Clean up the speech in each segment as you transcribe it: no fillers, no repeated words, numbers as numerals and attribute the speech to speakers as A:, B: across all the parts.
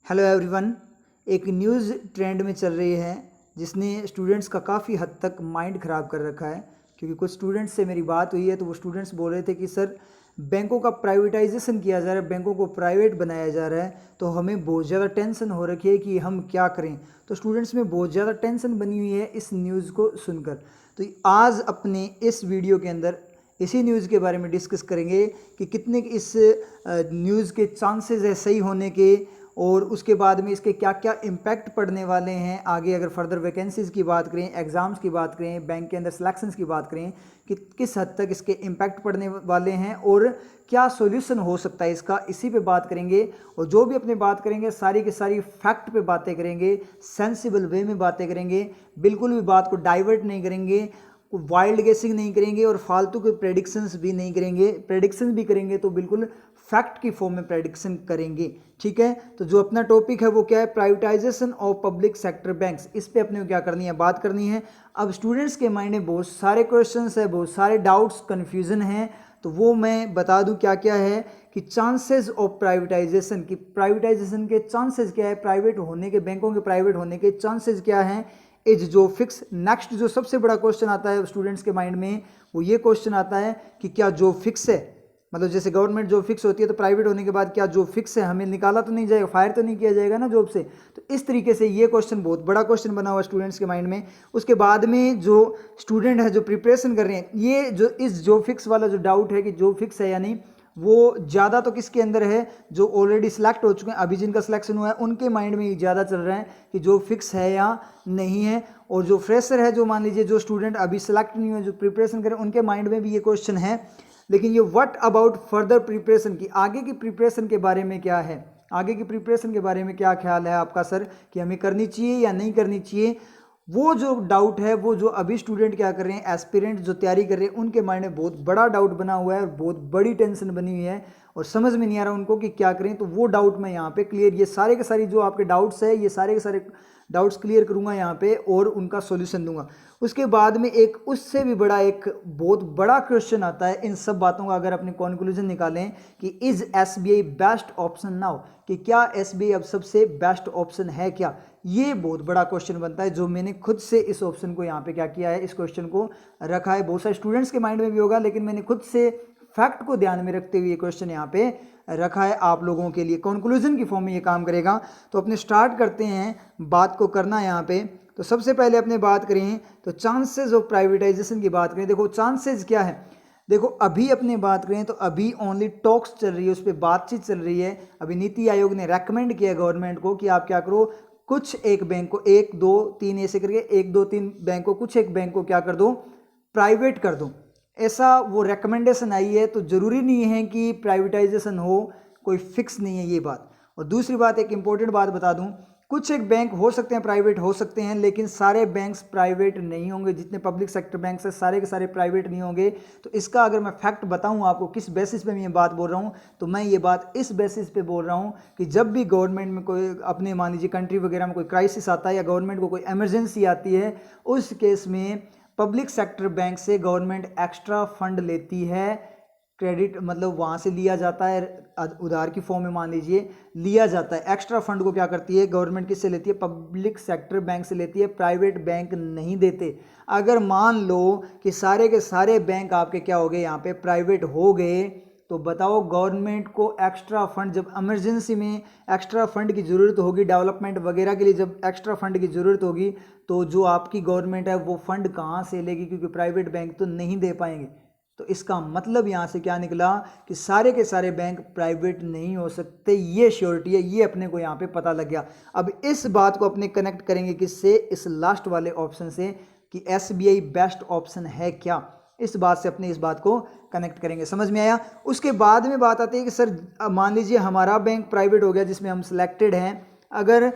A: Hello everyone. एक news trend में चल रही है जिसने स्टूडेंट्स का काफ़ी हद तक माइंड ख़राब कर रखा है। क्योंकि कुछ स्टूडेंट्स से मेरी बात हुई है तो वो स्टूडेंट्स बोल रहे थे कि सर बैंकों का प्राइवेटाइजेशन किया जा रहा है, बैंकों को प्राइवेट बनाया जा रहा है, तो हमें बहुत ज़्यादा टेंशन हो रखी है कि हम क्या करें। तो स्टूडेंट्स में बहुत ज़्यादा टेंशन बनी हुई है इस न्यूज़ को सुनकर। तो आज अपने इस वीडियो के अंदर इसी न्यूज़ के बारे में डिस्कस करेंगे कि कितने इस न्यूज़ के चांसेस है सही होने के, और उसके बाद में इसके क्या क्या इम्पैक्ट पड़ने वाले हैं आगे। अगर फर्दर वैकेंसीज़ की बात करें, एग्ज़ाम्स की बात करें, बैंक के अंदर सिलेक्शंस की बात करें कि किस हद तक इसके इम्पैक्ट पड़ने वाले हैं और क्या सॉल्यूशन हो सकता है इसका, इसी पे बात करेंगे। और जो भी अपने बात करेंगे सारी की सारी फैक्ट पे बातें करेंगे, सेंसिबल वे में बातें करेंगे, बिल्कुल भी बात को डाइवर्ट नहीं करेंगे, वाइल्ड गेसिंग नहीं करेंगे और फालतू के प्रेडिक्शंस भी नहीं करेंगे। प्रेडिक्शन भी करेंगे तो बिल्कुल फैक्ट की फॉर्म में प्रेडिक्शन करेंगे, ठीक है। तो जो अपना टॉपिक है वो क्या है, privatisation of public sector banks. इस पे अपने को क्या करनी है, बात करनी है। अब स्टूडेंट्स के माइंड में बहुत सारे क्वेश्चंस है, बहुत सारे डाउट्स, कन्फ्यूजन है, तो वो मैं बता दूं क्या क्या है कि चांसेस ऑफ प्राइवेटाइजेशन की, प्राइवेटाइजेशन के चांसेस क्या है, प्राइवेट होने के, बैंकों के प्राइवेट होने के चांसेस क्या हैं, इज जो फिक्स। नेक्स्ट जो सबसे बड़ा क्वेश्चन आता है स्टूडेंट्स के माइंड में वो ये क्वेश्चन आता है कि क्या जो फिक्स है, मतलब जैसे गवर्नमेंट जॉब फिक्स होती है तो प्राइवेट होने के बाद क्या जॉब फिक्स है, हमें निकाला तो नहीं जाएगा, फायर तो नहीं किया जाएगा ना जॉब से। तो इस तरीके से ये क्वेश्चन बहुत बड़ा क्वेश्चन बना हुआ स्टूडेंट्स के माइंड में। उसके बाद में जो स्टूडेंट है जो प्रिपरेशन कर रहे हैं, ये जो इस जॉब फिक्स वाला जो डाउट है कि जॉब फिक्स है या नहीं, वो ज़्यादा तो किसके अंदर है, जो ऑलरेडी सिलेक्ट हो चुके हैं, अभी जिनका सिलेक्शन हुआ है उनके माइंड में ज़्यादा चल रहा है कि जॉब फिक्स है या नहीं है। और जो फ्रेशर है, जो मान लीजिए जो स्टूडेंट अभी सिलेक्ट नहीं हुए, जो प्रिपरेशन करें, उनके माइंड में भी ये क्वेश्चन है। लेकिन ये व्हाट अबाउट फर्दर प्रिपरेशन की, आगे की प्रिपरेशन के बारे में क्या है, आगे की प्रिपरेशन के बारे में क्या ख्याल है आपका सर कि हमें करनी चाहिए या नहीं करनी चाहिए, वो जो डाउट है, वो जो अभी स्टूडेंट क्या कर रहे हैं, एस्पिरेंट जो तैयारी कर रहे हैं, उनके माइंड में बहुत बड़ा डाउट बना हुआ है और बहुत बड़ी टेंशन बनी हुई है और समझ में नहीं आ रहा उनको कि क्या करें। तो वो डाउट मैं यहाँ पे क्लियर, ये सारे के सारी जो आपके डाउट्स है, ये सारे के सारे डाउट्स क्लियर करूँगा यहाँ पे और उनका सॉल्यूशन दूंगा। उसके बाद में एक उससे भी बड़ा, एक बहुत बड़ा क्वेश्चन आता है इन सब बातों का अगर अपने कंक्लूजन निकालें कि is SBI best option now, कि क्या एसबीआई अब सबसे बेस्ट ऑप्शन है क्या। ये बहुत बड़ा क्वेश्चन बनता है जो मैंने खुद से इस ऑप्शन को यहाँ पे क्या किया है, इस क्वेश्चन को रखा है। बहुत सारे स्टूडेंट्स के माइंड में भी होगा, लेकिन मैंने खुद से फैक्ट को ध्यान में रखते हुए ये क्वेश्चन यहाँ पे रखा है आप लोगों के लिए, कंक्लूजन की फॉर्म में ये काम करेगा। तो अपने स्टार्ट करते हैं बात को करना यहाँ पे। तो सबसे पहले अपने बात करें तो चांसेस ऑफ प्राइवेटाइजेशन की बात करें। देखो चांसेस क्या है, देखो अभी अपने बात करें तो अभी ओनली टॉक्स चल रही है, उस पर बातचीत चल रही है। अभी नीति आयोग ने रेकमेंड किया गवर्नमेंट को कि आप क्या करो, कुछ एक बैंक को, 1 2 3 ऐसे करके 1 2 3 बैंक को, कुछ एक बैंक को क्या कर दो, प्राइवेट कर दो। ऐसा वो रेकमेंडेशन आई है, तो ज़रूरी नहीं है कि प्राइवेटाइजेशन हो, कोई फिक्स नहीं है ये बात। और दूसरी बात, एक इंपॉर्टेंट बात बता दूं, कुछ एक बैंक हो सकते हैं प्राइवेट हो सकते हैं, लेकिन सारे बैंक्स प्राइवेट नहीं होंगे। जितने पब्लिक सेक्टर बैंक्स हैं सारे के सारे प्राइवेट नहीं होंगे। तो इसका अगर मैं फैक्ट बताऊं आपको किस बेसिस पे मैं ये बात बोल रहा हूं, तो मैं ये बात इस बेसिस पे बोल रहा हूं कि जब भी गवर्नमेंट में कोई, अपने मान लीजिए कंट्री वगैरह में कोई क्राइसिस आता है या गवर्नमेंट को कोई इमरजेंसी आती है, उस केस में पब्लिक सेक्टर बैंक से गवर्नमेंट एक्स्ट्रा फंड लेती है, क्रेडिट मतलब वहाँ से लिया जाता है, उधार की फॉर्म में मान लीजिए लिया जाता है। एक्स्ट्रा फंड को क्या करती है गवर्नमेंट, किससे लेती है, पब्लिक सेक्टर बैंक से लेती है, प्राइवेट बैंक नहीं देते। अगर मान लो कि सारे के सारे बैंक आपके क्या हो गए, यहाँ पे प्राइवेट हो गए, तो बताओ गवर्नमेंट को एक्स्ट्रा फंड, जब इमरजेंसी में एक्स्ट्रा फंड की ज़रूरत होगी, डेवलपमेंट वगैरह के लिए जब एक्स्ट्रा फंड की ज़रूरत होगी, तो जो आपकी गवर्नमेंट है वो फंड कहाँ से लेगी, क्योंकि प्राइवेट बैंक तो नहीं दे पाएंगे। तो इसका मतलब यहाँ से क्या निकला कि सारे के सारे बैंक प्राइवेट नहीं हो सकते, ये श्योरिटी है, ये अपने को यहाँ पे पता लग गया। अब इस बात को अपने कनेक्ट करेंगे किससे, इस लास्ट वाले ऑप्शन से कि एसबीआई बेस्ट ऑप्शन है क्या, इस बात से अपने इस बात को कनेक्ट करेंगे। समझ में आया। उसके बाद में बात आती है कि सर मान लीजिए हमारा बैंक प्राइवेट हो गया जिसमें हम सिलेक्टेड हैं, अगर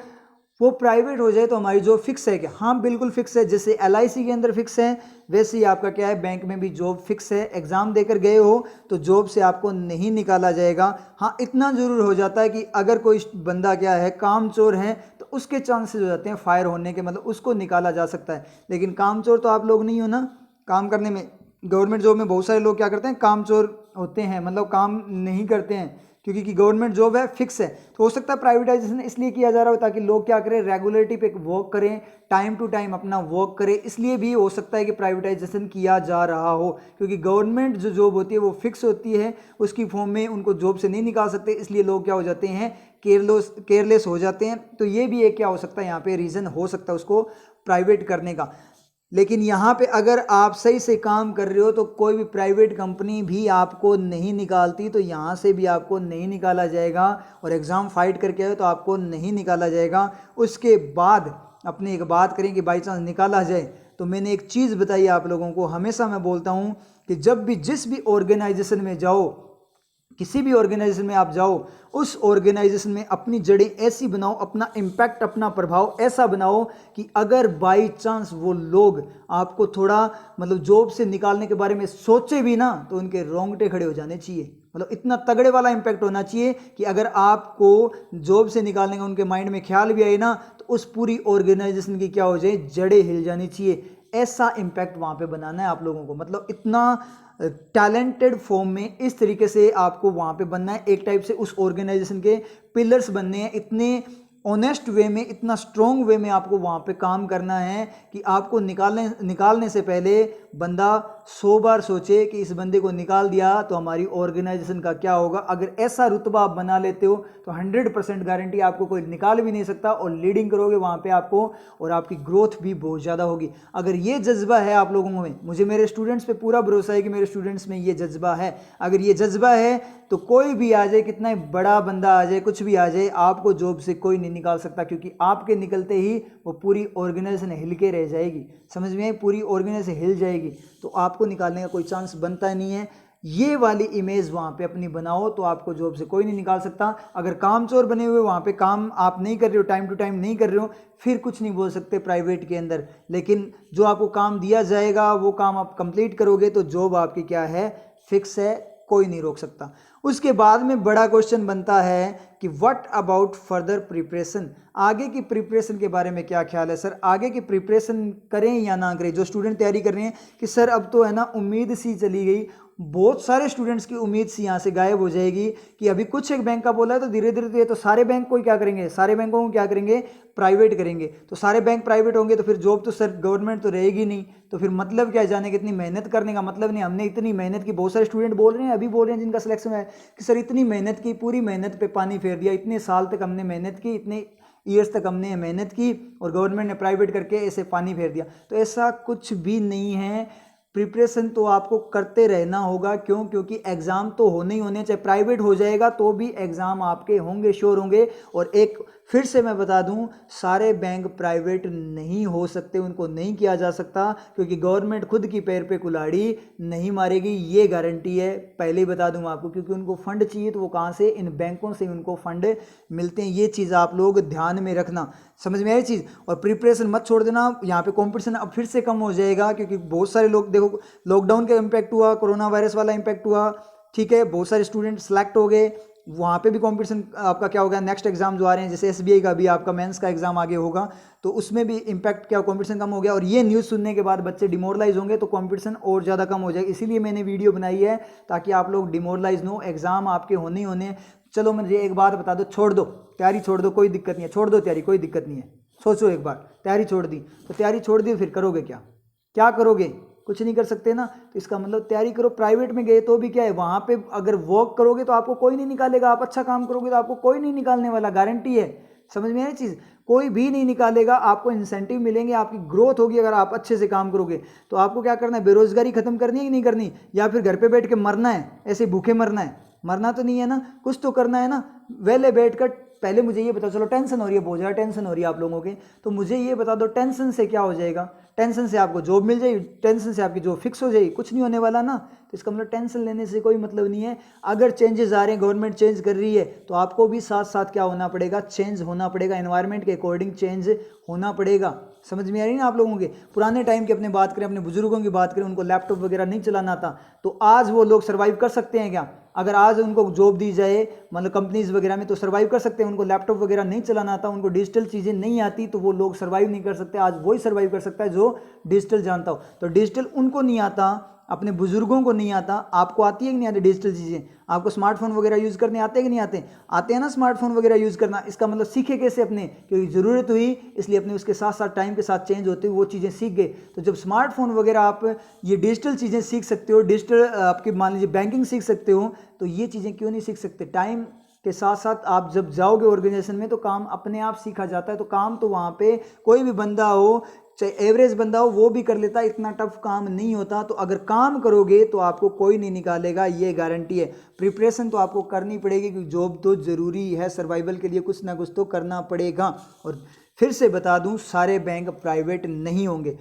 A: वो प्राइवेट हो जाए तो हमारी जॉब फिक्स है क्या। हाँ बिल्कुल फिक्स है, जैसे एलआईसी के अंदर फिक्स है वैसे ही आपका क्या है, बैंक में भी जॉब फिक्स है। एग्जाम देकर गए हो तो जॉब से आपको नहीं निकाला जाएगा। हाँ इतना जरूर हो जाता है कि अगर कोई बंदा क्या है कामचोर है तो उसके चांसेस हो जाते हैं फायर होने के, मतलब उसको निकाला जा सकता है। लेकिन कामचोर तो आप लोग नहीं हो ना, काम करने में गवर्नमेंट जॉब में बहुत सारे लोग क्या करते हैं, कामचोर होते हैं, मतलब काम नहीं करते हैं। क्योंकि गवर्नमेंट जॉब है, फिक्स है। तो हो सकता है प्राइवेटाइजेशन इसलिए किया जा रहा हो ताकि लोग क्या करें, रेगुलरिटी पे वर्क करें, टाइम टू टाइम अपना वर्क करें, इसलिए भी हो सकता है कि प्राइवेटाइजेशन किया जा रहा हो। क्योंकि गवर्नमेंट जो जॉब होती है वो फिक्स होती है, उसकी फॉर्म में उनको जॉब से नहीं निकाल सकते, इसलिए लोग क्या हो जाते हैं, केयरलेस हो जाते हैं। तो ये भी एक क्या हो सकता है, यहाँ पे रीज़न हो सकता है उसको प्राइवेट करने का। लेकिन यहाँ पे अगर आप सही से काम कर रहे हो तो कोई भी प्राइवेट कंपनी भी आपको नहीं निकालती, तो यहाँ से भी आपको नहीं निकाला जाएगा, और एग्ज़ाम फाइट करके आए तो आपको नहीं निकाला जाएगा। उसके बाद अपनी एक बात करें कि बाई चांस निकाला जाए, तो मैंने एक चीज़ बताई आप लोगों को, हमेशा मैं बोलता हूँ कि जब भी जिस भी ऑर्गेनाइजेशन में जाओ, किसी भी ऑर्गेनाइजेशन में आप जाओ, उस ऑर्गेनाइजेशन में अपनी जड़ें ऐसी बनाओ, अपना इम्पैक्ट, अपना प्रभाव ऐसा बनाओ कि अगर बाई चांस वो लोग आपको थोड़ा मतलब जॉब से निकालने के बारे में सोचे भी ना, तो उनके रोंगटे खड़े हो जाने चाहिए। मतलब इतना तगड़े वाला इम्पैक्ट होना चाहिए कि अगर आपको जॉब से निकालने का उनके माइंड में ख्याल भी आए ना, तो उस पूरी ऑर्गेनाइजेशन की क्या हो जाए, जड़ें हिल जानी चाहिए। ऐसा इम्पैक्ट वहाँ पे बनाना है आप लोगों को, मतलब इतना टैलेंटेड फॉर्म में इस तरीके से आपको वहाँ पे बनना है। एक टाइप से उस ऑर्गेनाइजेशन के पिलर्स बनने हैं, इतने ऑनेस्ट वे में, इतना स्ट्रॉन्ग वे में आपको वहाँ पे काम करना है कि आपको निकालने से पहले बंदा 100 बार सोचे कि इस बंदे को निकाल दिया तो हमारी ऑर्गेनाइजेशन का क्या होगा। अगर ऐसा रुतबा आप बना लेते हो तो 100% गारंटी आपको कोई निकाल भी नहीं सकता, और लीडिंग करोगे वहाँ पे आपको, और आपकी ग्रोथ भी बहुत ज़्यादा होगी। अगर ये जज्बा है आप लोगों में, मुझे मेरे स्टूडेंट्स पे पूरा भरोसा है कि मेरे स्टूडेंट्स में ये जज्बा है, अगर ये जज्बा है तो कोई भी आ जाए, कितना बड़ा बंदा आ जाए, कुछ भी आ जाए, आपको जॉब से कोई नहीं निकाल सकता, क्योंकि आपके निकलते ही वो पूरी ऑर्गेनाइजेशन हिल के रह जाएगी। समझ में आई, पूरी ऑर्गेनाइजेशन हिल जाएगी, तो आपको निकालने का कोई चांस बनता नहीं है। ये वाली इमेज वहाँ पे अपनी बनाओ, तो आपको जॉब से कोई नहीं निकाल सकता। अगर काम चोर बने हुए वहाँ पे काम आप नहीं कर रहे हो, टाइम टू टाइम नहीं कर रहे हो, फिर कुछ नहीं बोल सकते प्राइवेट के अंदर। लेकिन जो आपको काम दिया जाएगा वो काम आप कंप्लीट करोगे तो जॉब आपकी क्या है, फिक्स है, कोई नहीं रोक सकता। उसके बाद में बड़ा क्वेश्चन बनता है कि व्हाट अबाउट फर्दर प्रिपरेशन, आगे की प्रिपरेशन के बारे में क्या ख्याल है सर, आगे की प्रिपरेशन करें या ना करें। जो स्टूडेंट तैयारी कर रहे हैं कि सर अब तो है ना उम्मीद सी चली गई, बहुत सारे स्टूडेंट्स की उम्मीद सी यहाँ से गायब हो जाएगी कि अभी कुछ एक बैंक का बोला है तो धीरे धीरे ये तो सारे बैंक को क्या करेंगे, सारे बैंकों को क्या करेंगे, प्राइवेट करेंगे। तो सारे बैंक प्राइवेट होंगे तो फिर जॉब तो सर गवर्नमेंट तो रहेगी नहीं, तो फिर मतलब क्या जाने कि इतनी मेहनत करने का मतलब नहीं। हमने इतनी मेहनत की, बहुत सारे स्टूडेंट बोल रहे हैं, अभी बोल रहे हैं जिनका सिलेक्शन है कि सर इतनी मेहनत की, पूरी मेहनत पे पानी फेर दिया, इतने साल तक हमने मेहनत की, इतने ईयर्स तक हमने मेहनत की और गवर्नमेंट ने प्राइवेट करके ऐसे पानी फेर दिया। तो ऐसा कुछ भी नहीं है, प्रिपरेशन तो आपको करते रहना होगा। क्यों? क्योंकि एग्ज़ाम तो होने ही होने, चाहे प्राइवेट हो जाएगा तो भी एग्ज़ाम आपके होंगे, श्योर होंगे। और एक फिर से मैं बता दूं, सारे बैंक प्राइवेट नहीं हो सकते, उनको नहीं किया जा सकता, क्योंकि गवर्नमेंट खुद की पैर पे कुल्हाड़ी नहीं मारेगी, ये गारंटी है, पहले ही बता दूं आपको। क्योंकि उनको फंड चाहिए तो वो कहाँ से, इन बैंकों से उनको फंड मिलते हैं। ये चीज़ आप लोग ध्यान में रखना, समझ में आई चीज़। और प्रिपरेशन मत छोड़ देना, यहाँ पे कंपटीशन अब फिर से कम हो जाएगा, क्योंकि बहुत सारे लोग, देखो लॉकडाउन का इम्पैक्ट हुआ, कोरोना वायरस वाला इम्पैक्ट हुआ, ठीक है, बहुत सारे स्टूडेंट सेलेक्ट हो गए, वहाँ पे भी कंपटीशन आपका क्या होगा, नेक्स्ट एग्जाम जो आ रहे हैं, जैसे एसबीआई का भी आपका मेंस का एग्जाम आगे होगा, तो उसमें भी इम्पैक्ट क्या, कंपटीशन कम हो गया। और ये न्यूज़ सुनने के बाद बच्चे डिमोरलाइज होंगे तो कंपटीशन और ज़्यादा कम हो जाएगा। इसीलिए मैंने वीडियो बनाई है ताकि आप लोग डिमोरलाइज न हो, एग्जाम आपके होने ही होने। चलो मुझे एक बात बता दो, छोड़ दो तैयारी, छोड़ दो, कोई दिक्कत नहीं है, छोड़ दो तैयारी, कोई दिक्कत नहीं है। सोचो एक बार, तैयारी छोड़ दी तो तैयारी छोड़ दी फिर करोगे क्या, क्या करोगे, कुछ नहीं कर सकते ना। तो इसका मतलब तैयारी करो। प्राइवेट में गए तो भी क्या है, वहाँ पे अगर वर्क करोगे तो आपको कोई नहीं निकालेगा, आप अच्छा काम करोगे तो आपको कोई नहीं निकालने वाला, गारंटी है। समझ में आई चीज़, कोई भी नहीं निकालेगा, आपको इंसेंटिव मिलेंगे, आपकी ग्रोथ होगी अगर आप अच्छे से काम करोगे। तो आपको क्या करना है, बेरोजगारी खत्म करनी है कि नहीं करनी, या फिर घर पे बैठ के मरना है, ऐसे भूखे मरना है, मरना तो नहीं है ना, कुछ तो करना है ना। वेले बैठ कर पहले मुझे ये बताओ, चलो टेंशन हो रही है, बहुत ज़्यादा टेंशन हो रही है आप लोगों के, तो मुझे ये बता दो टेंशन से क्या हो जाएगा। टेंशन से आपको जॉब मिल जाएगी, टेंशन से आपकी जॉब फिक्स हो जाएगी, कुछ नहीं होने वाला ना। तो इसका मतलब टेंशन लेने से कोई मतलब नहीं है। अगर चेंजेस आ रहे हैं, गवर्नमेंट चेंज कर रही है, तो आपको भी साथ साथ क्या होना पड़ेगा, चेंज होना पड़ेगा, एनवायरनमेंट के अकॉर्डिंग चेंज होना पड़ेगा। समझ में आ रही ना आप लोगों के। पुराने टाइम की अपने बात करें, अपने बुजुर्गों की बात करें, उनको लैपटॉप वगैरह नहीं चलाना था, तो आज वो लोग सर्वाइव कर सकते हैं क्या? अगर आज उनको जॉब दी जाए मतलब कंपनीज वगैरह में, तो सर्वाइव कर सकते हैं। उनको लैपटॉप वगैरह नहीं चलाना आता, उनको डिजिटल चीज़ें नहीं आती, तो वो लोग सर्वाइव नहीं कर सकते। आज वही सर्वाइव कर सकता है जो डिजिटल जानता हो। तो डिजिटल उनको नहीं आता, अपने बुजुर्गों को नहीं आता, आपको आती है कि नहीं आती डिजिटल चीज़ें? आपको स्मार्टफोन वगैरह यूज़ करने आते हैं कि नहीं आते? आते हैं ना स्मार्टफोन वगैरह यूज़ करना। इसका मतलब सीखे कैसे अपने, क्योंकि ज़रूरत हुई इसलिए अपने उसके साथ साथ टाइम के साथ चेंज होते हुए वो चीज़ें सीख गए। तो जब स्मार्टफोन वगैरह आप ये डिजिटल चीज़ें सीख सकते हो, डिजिटल आपकी मान लीजिए बैंकिंग सीख सकते हो, तो ये चीज़ें क्यों नहीं सीख सकते? टाइम के साथ साथ आप जब जाओगे ऑर्गेनाइजेशन में तो काम अपने आप सीखा जाता है। तो काम तो वहाँ पे कोई भी बंदा हो, चाहे एवरेज बंदा हो, वो भी कर लेता है, इतना टफ काम नहीं होता। तो अगर काम करोगे तो आपको कोई नहीं निकालेगा, ये गारंटी है। प्रिपरेशन तो आपको करनी पड़ेगी क्योंकि जॉब तो ज़रूरी है, सर्वाइवल के लिए कुछ ना कुछ तो करना पड़ेगा। और फिर से बता दूं, सारे बैंक प्राइवेट नहीं होंगे।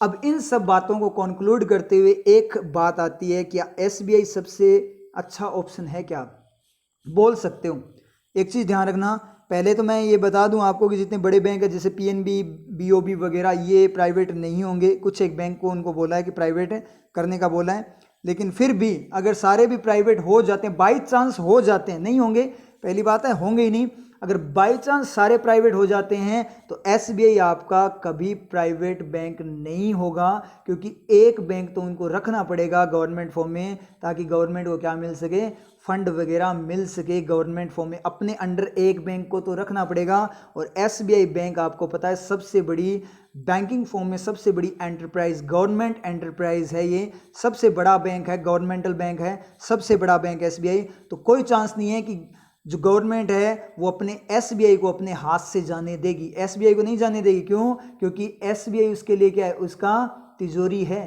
A: अब इन सब बातों को कंक्लूड करते हुए एक बात आती है, क्या एसबीआई सबसे अच्छा ऑप्शन है? क्या बोल सकते हो? एक चीज़ ध्यान रखना, पहले तो मैं ये बता दूं आपको कि जितने बड़े बैंक है जैसे पीएनबी, बीओबी वगैरह, ये प्राइवेट नहीं होंगे। कुछ एक बैंक को उनको बोला है कि प्राइवेट करने का बोला है, लेकिन फिर भी अगर सारे भी प्राइवेट हो जाते हैं, बाई चांस हो जाते हैं, नहीं होंगे, पहली बात है होंगे ही नहीं, अगर बाई चांस सारे प्राइवेट हो जाते हैं तो एसबीआई आपका कभी प्राइवेट बैंक नहीं होगा। क्योंकि एक बैंक तो उनको रखना पड़ेगा गवर्नमेंट फॉर्म में, ताकि गवर्नमेंट को क्या मिल सके, फंड वगैरह मिल सके गवर्नमेंट फॉर्म में। अपने अंडर एक बैंक को तो रखना पड़ेगा। और एसबीआई बैंक आपको पता है सबसे बड़ी बैंकिंग फॉर्म में सबसे बड़ी एंटरप्राइज, गवर्नमेंट एंटरप्राइज है, ये सबसे बड़ा बैंक है, गवर्नमेंटल बैंक है, सबसे बड़ा बैंक एसबीआई। तो कोई चांस नहीं है कि जो गवर्नमेंट है वो अपने एसबीआई को अपने हाथ से जाने देगी। एसबीआई को नहीं जाने देगी, क्यों? क्योंकि एसबीआई उसके लिए क्या है, उसका तिजोरी है।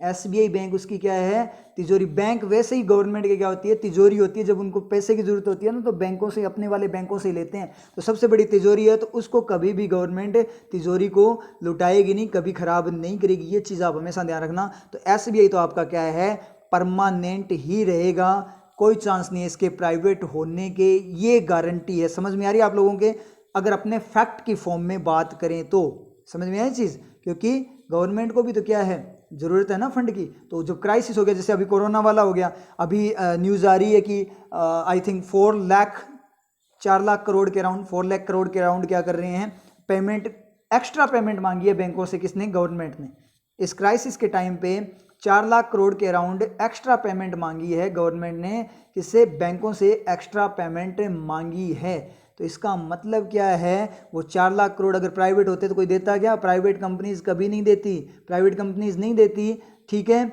A: एसबीआई बैंक उसकी क्या है, तिजोरी। बैंक वैसे ही गवर्नमेंट की क्या होती है, तिजोरी होती है। जब उनको पैसे की जरूरत होती है ना तो बैंकों से, अपने वाले बैंकों से लेते हैं। तो सबसे बड़ी तिजोरी है, तो उसको कभी भी गवर्नमेंट तिजोरी को लुटाएगी नहीं, कभी खराब नहीं करेगी। ये चीज़ आप हमेशा ध्यान रखना। तो एसबीआई तो आपका क्या है, परमानेंट ही रहेगा, कोई चांस नहीं है इसके प्राइवेट होने के, ये गारंटी है। समझ में आ रही है आप लोगों के? अगर अपने फैक्ट की फॉर्म में बात करें तो समझ में आई चीज़, क्योंकि गवर्नमेंट को भी तो क्या है, ज़रूरत है ना फंड की। तो जो क्राइसिस हो गया, जैसे अभी कोरोना वाला हो गया, अभी न्यूज़ आ रही है कि आई थिंक 4 लाख करोड़ के अराउंड, 4 लाख करोड़ के अराउंड क्या कर रहे हैं, पेमेंट, एक्स्ट्रा पेमेंट मांगी है बैंकों से। किसने? गवर्नमेंट ने। इस क्राइसिस के टाइम पे 4 लाख करोड़ के अराउंड एक्स्ट्रा पेमेंट मांगी है गवर्नमेंट ने। किससे? बैंकों से एक्स्ट्रा पेमेंट मांगी है। तो इसका मतलब क्या है, वो 4 लाख करोड़ अगर प्राइवेट होते तो कोई देता क्या? प्राइवेट कंपनीज कभी नहीं देती, प्राइवेट कंपनीज नहीं देती, ठीक है।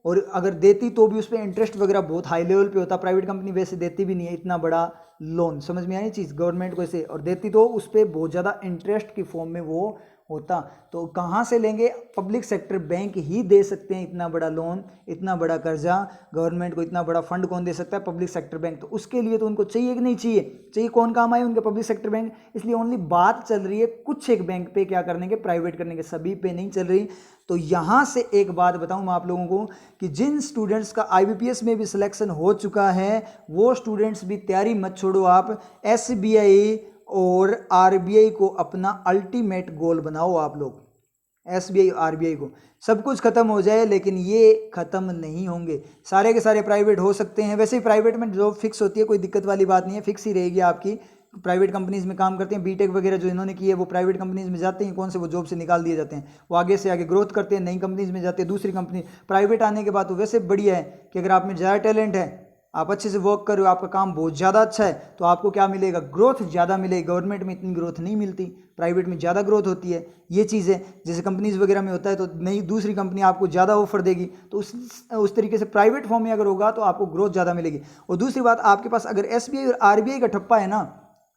A: और अगर देती तो भी उस पर इंटरेस्ट वगैरह बहुत हाई लेवल पे होता। प्राइवेट कंपनी वैसे देती भी नहीं है इतना बड़ा लोन, समझ में आई चीज़, गवर्नमेंट को ऐसे, और देती तो उस पर बहुत ज़्यादा इंटरेस्ट की फॉर्म में वो होता। तो कहाँ से लेंगे? पब्लिक सेक्टर बैंक ही दे सकते हैं इतना बड़ा लोन, इतना बड़ा कर्जा। गवर्नमेंट को इतना बड़ा फंड कौन दे सकता है? Public sector bank. तो उसके लिए तो उनको चाहिए कि नहीं चाहिए? चाहिए। कौन काम आए उनके? Public sector bank. इसलिए ओनली बात चल रही है कुछ एक बैंक पे क्या करने के, प्राइवेट करने के, सभी पे नहीं चल रही। तो यहाँ से एक बात बताऊँ मैं आप लोगों को कि जिन स्टूडेंट्स का आईबीपीएस में भी सिलेक्शन हो चुका है, वो स्टूडेंट्स भी तैयारी मत छोड़ो। आप एसबीआई और आरबीआई को अपना अल्टीमेट गोल बनाओ। आप लोग एसबीआई, आरबीआई को, सब कुछ खत्म हो जाए लेकिन ये खत्म नहीं होंगे। सारे के सारे प्राइवेट हो सकते हैं, वैसे ही प्राइवेट में जॉब फिक्स होती है, कोई दिक्कत वाली बात नहीं है, फिक्स ही रहेगी आपकी। प्राइवेट कंपनीज में काम करते हैं, बीटेक वगैरह जो इन्होंने की है वो प्राइवेट कंपनीज में जाते हैं, कौन से वो जॉब से निकाल दिए जाते हैं, वो आगे से आगे ग्रोथ करते हैं, नई कंपनीज में जाते हैं, दूसरी कंपनी। प्राइवेट आने के बाद तो वैसे बढ़िया है कि अगर आप में ज़्यादा टैलेंट है, आप अच्छे से वर्क कर रहे हो, आपका काम बहुत ज़्यादा अच्छा है, तो आपको क्या मिलेगा? ग्रोथ ज़्यादा मिलेगी। गवर्नमेंट में इतनी ग्रोथ नहीं मिलती, प्राइवेट में ज़्यादा ग्रोथ होती है। ये चीज़ है, जैसे कंपनीज वगैरह में होता है तो नई दूसरी कंपनी आपको ज़्यादा ऑफर देगी, तो उस तरीके से प्राइवेट फॉर्म में अगर होगा तो आपको ग्रोथ ज़्यादा मिलेगी। और दूसरी बात, आपके पास अगर एसबीआई और आरबीआई का ठप्पा है ना,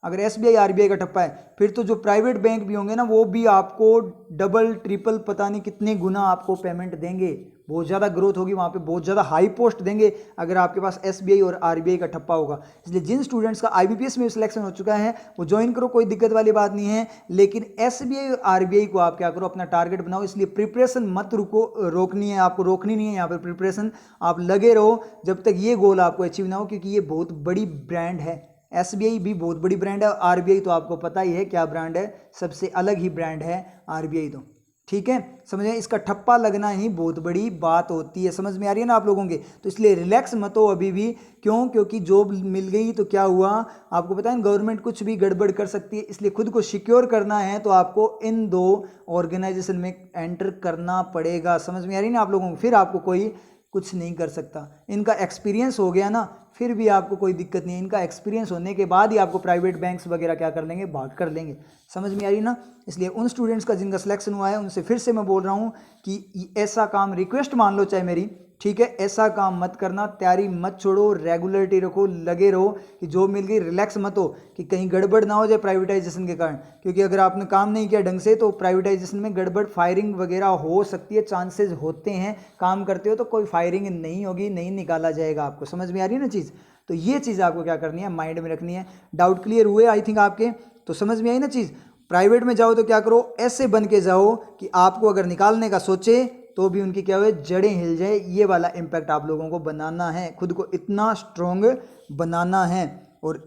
A: अगर एसबीआई आरबीआई का ठप्पा है, फिर तो जो प्राइवेट बैंक भी होंगे ना वो भी आपको डबल ट्रिपल पता नहीं कितने गुना आपको पेमेंट देंगे। बहुत ज़्यादा ग्रोथ होगी वहाँ पे, बहुत ज़्यादा हाई पोस्ट देंगे अगर आपके पास एसबीआई और आरबीआई का ठप्पा होगा। इसलिए जिन स्टूडेंट्स का आईबीपीएस में सिलेक्शन हो चुका है वो ज्वाइन करो, कोई दिक्कत वाली बात नहीं है। लेकिन एसबीआई और आरबीआई को आप क्या करो, अपना टारगेट बनाओ। इसलिए प्रिपरेशन मत रोकनी है, आपको रोकनी नहीं है यहाँ पर प्रिपरेशन। आप लगे रहो जब तक ये गोल आपको अचीव ना हो, क्योंकि ये बहुत बड़ी ब्रांड है। एसबीआई भी बहुत बड़ी ब्रांड है, आरबीआई तो आपको पता ही है क्या ब्रांड है, सबसे अलग ही ब्रांड है आरबीआई तो, ठीक है। समझ में? इसका ठप्पा लगना ही बहुत बड़ी बात होती है। समझ में आ रही है ना आप लोगों के? तो इसलिए रिलैक्स मत हो अभी भी। क्यों? क्योंकि जॉब मिल गई तो क्या हुआ, आपको पता है गवर्नमेंट कुछ भी गड़बड़ कर सकती है। इसलिए खुद को सिक्योर करना है तो आपको इन दो ऑर्गेनाइजेशन में एंटर करना पड़ेगा। समझ में आ रही है ना आप लोगों को? फिर आपको कोई कुछ नहीं कर सकता। इनका एक्सपीरियंस हो गया ना, फिर भी आपको कोई दिक्कत नहीं है। इनका एक्सपीरियंस होने के बाद ही आपको प्राइवेट बैंक्स वगैरह क्या कर लेंगे, भाग कर लेंगे। समझ में आ रही ना। इसलिए उन स्टूडेंट्स का जिनका सिलेक्शन हुआ है उनसे फिर से मैं बोल रहा हूँ कि ऐसा काम, रिक्वेस्ट मान लो चाहे मेरी, ठीक है, ऐसा काम मत करना, तैयारी मत छोड़ो, रेगुलरिटी रखो, लगे रहो कि जॉब मिल गई रिलैक्स मत हो कि कहीं गड़बड़ ना हो जाए प्राइवेटाइजेशन के कारण। क्योंकि अगर आपने काम नहीं किया ढंग से तो प्राइवेटाइजेशन में गड़बड़, फायरिंग वगैरह हो सकती है, चांसेस होते हैं। काम करते हो तो कोई फायरिंग नहीं होगी, नहीं निकाला जाएगा आपको। समझ में आ रही है ना चीज़। तो ये चीज़ आपको क्या करनी है, माइंड में रखनी है। डाउट क्लियर हुए आई थिंक आपके, तो समझ में आई ना चीज़। प्राइवेट में जाओ तो क्या करो, ऐसे बन के जाओ कि आपको अगर निकालने का सोचे तो भी उनकी क्या हुए, जड़ें हिल जाए। ये वाला इम्पैक्ट आप लोगों को बनाना है, खुद को इतना स्ट्रॉन्ग बनाना है। और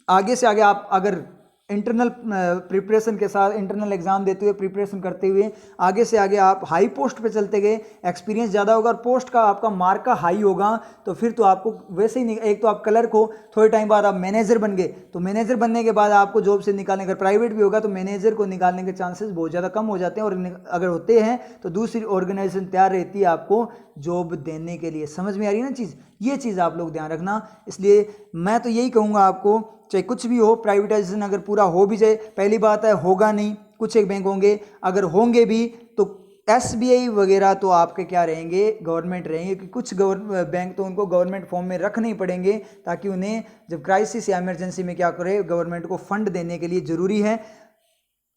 A: आगे से आगे आप अगर इंटरनल प्रिपरेशन के साथ, इंटरनल एग्जाम देते हुए, प्रिपरेशन करते हुए आगे से आगे आप हाई पोस्ट पे चलते गए, एक्सपीरियंस ज़्यादा होगा और पोस्ट का आपका मार्क का हाई होगा, तो फिर तो आपको वैसे ही नहीं, एक तो आप क्लर्क हो, थोड़े टाइम बाद आप मैनेजर बन गए, तो मैनेजर बनने के बाद आपको जॉब से निकालने, अगर प्राइवेट भी होगा तो मैनेजर को निकालने के चांसेस बहुत ज़्यादा कम हो जाते हैं। और अगर होते हैं तो दूसरी ऑर्गेनाइजेशन तैयार रहती है आपको जॉब देने के लिए। समझ में आ रही है ना चीज़। ये चीज़ आप लोग ध्यान रखना। इसलिए मैं तो यही कहूँगा आपको, चाहे कुछ भी हो, प्राइवेटाइजेशन अगर पूरा हो भी जाए, पहली बात है होगा नहीं, कुछ एक बैंक होंगे, अगर होंगे भी तो SBI वगैरह तो आपके क्या रहेंगे, गवर्नमेंट रहेंगे। कि कुछ बैंक तो उनको गवर्नमेंट फॉर्म में रखने ही पड़ेंगे, ताकि उन्हें जब क्राइसिस या इमरजेंसी में क्या करे, गवर्नमेंट को फंड देने के लिए ज़रूरी है।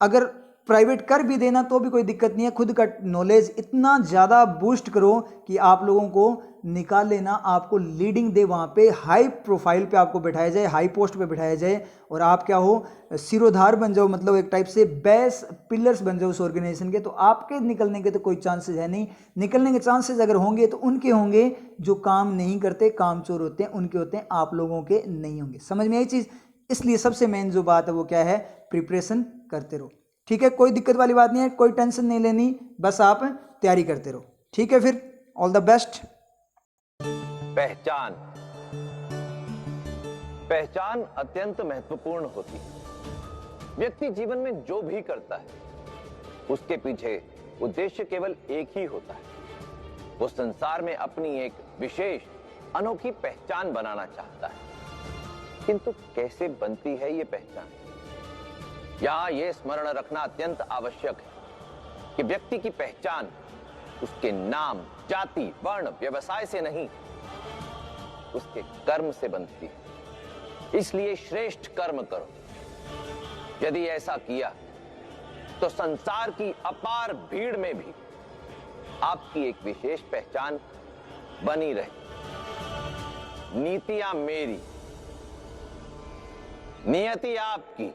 A: अगर प्राइवेट कर भी देना तो भी कोई दिक्कत नहीं है, खुद का नॉलेज इतना ज़्यादा बूस्ट करो कि आप लोगों को निकाल लेना, आपको लीडिंग दे, वहाँ पे हाई प्रोफाइल पे आपको बैठाया जाए, हाई पोस्ट पे बैठाया जाए, और आप क्या हो, सिरोधार बन जाओ, मतलब एक टाइप से बेस पिलर्स बन जाओ उस ऑर्गेनाइजेशन के। तो आपके निकलने के तो कोई चांसेस है नहीं। निकलने के चांसेस अगर होंगे तो उनके होंगे जो काम नहीं करते, कामचोर होते हैं, उनके होते हैं, आप लोगों के नहीं होंगे। समझ में आई चीज़। इसलिए सबसे मेन जो बात है वो क्या है, प्रिपरेशन करते रहो। ठीक है, कोई दिक्कत वाली बात नहीं है, कोई टेंशन नहीं लेनी, बस आप तैयारी करते रहो। ठीक है, फिर ऑल द बेस्ट।
B: पहचान, पहचान अत्यंत महत्वपूर्ण होती है। व्यक्ति जीवन में जो भी करता है उसके पीछे उद्देश्य केवल एक ही होता है, वो संसार में अपनी एक विशेष अनोखी पहचान बनाना चाहता है। किंतु कैसे बनती है ये पहचान, यहां यह स्मरण रखना अत्यंत आवश्यक है कि व्यक्ति की पहचान उसके नाम, जाति, वर्ण, व्यवसाय से नहीं, उसके कर्म से बनती है। इसलिए श्रेष्ठ कर्म करो। यदि ऐसा किया तो संसार की अपार भीड़ में भी आपकी एक विशेष पहचान बनी रहे। नीतियां मेरी, नियति आपकी।